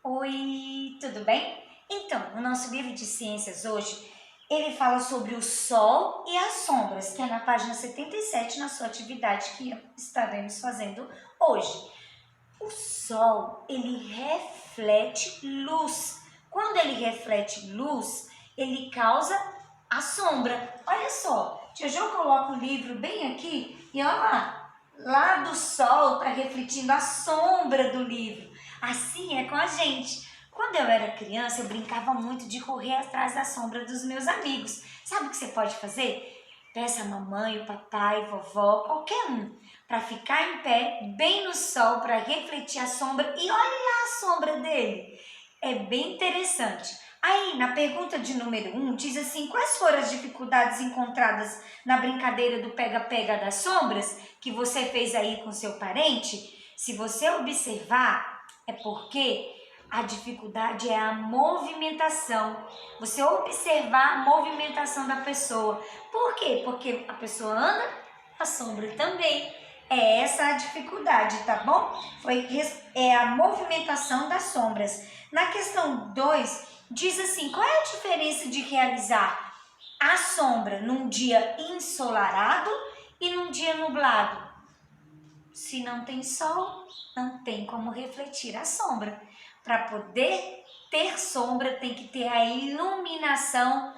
Oi, tudo bem? Então, o nosso livro de ciências hoje, ele fala sobre o Sol e as sombras, que é na página 77, na sua atividade que estaremos fazendo hoje. O Sol, ele reflete luz. Quando ele reflete luz, ele causa a sombra. Olha só, tia Jo coloca o livro bem aqui e olha lá do Sol está refletindo a sombra do livro. Assim é com a gente. Quando eu era criança, eu brincava muito de correr atrás da sombra dos meus amigos. Sabe o que você pode fazer? Peça a mamãe, o papai, vovó, qualquer um, para ficar em pé, bem no sol, para refletir a sombra e olha lá a sombra dele. É bem interessante. Aí, na pergunta de número 1, diz assim, quais foram as dificuldades encontradas na brincadeira do pega-pega das sombras que você fez aí com seu parente? Se você observar, é porque a dificuldade é a movimentação. Você observar a movimentação da pessoa. Por quê? Porque a pessoa anda, a sombra também. É essa a dificuldade, tá bom? É a movimentação das sombras. Na questão 2, diz assim, qual é a diferença de realizar a sombra num dia ensolarado e num dia nublado? Se não tem sol, não tem como refletir a sombra. Para poder ter sombra, tem que ter a iluminação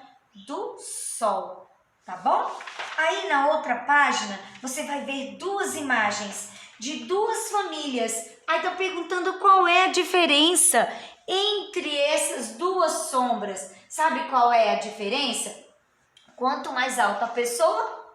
do sol, tá bom? Aí na outra página, você vai ver duas imagens de duas famílias. Aí tá perguntando qual é a diferença entre essas duas sombras. Sabe qual é a diferença? Quanto mais alta a pessoa,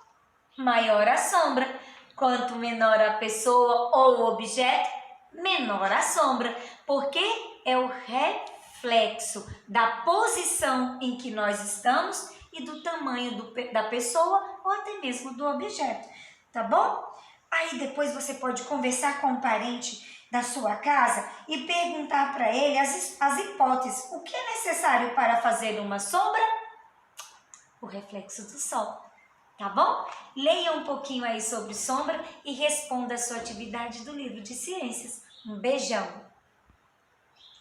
maior a sombra. Quanto menor a pessoa ou o objeto, menor a sombra. Porque é o reflexo da posição em que nós estamos e do tamanho da pessoa ou até mesmo do objeto. Tá bom? Aí depois você pode conversar com um parente da sua casa e perguntar para ele as hipóteses. O que é necessário para fazer uma sombra? O reflexo do sol. Tá bom? Leia um pouquinho aí sobre sombra e responda a sua atividade do livro de ciências. Um beijão!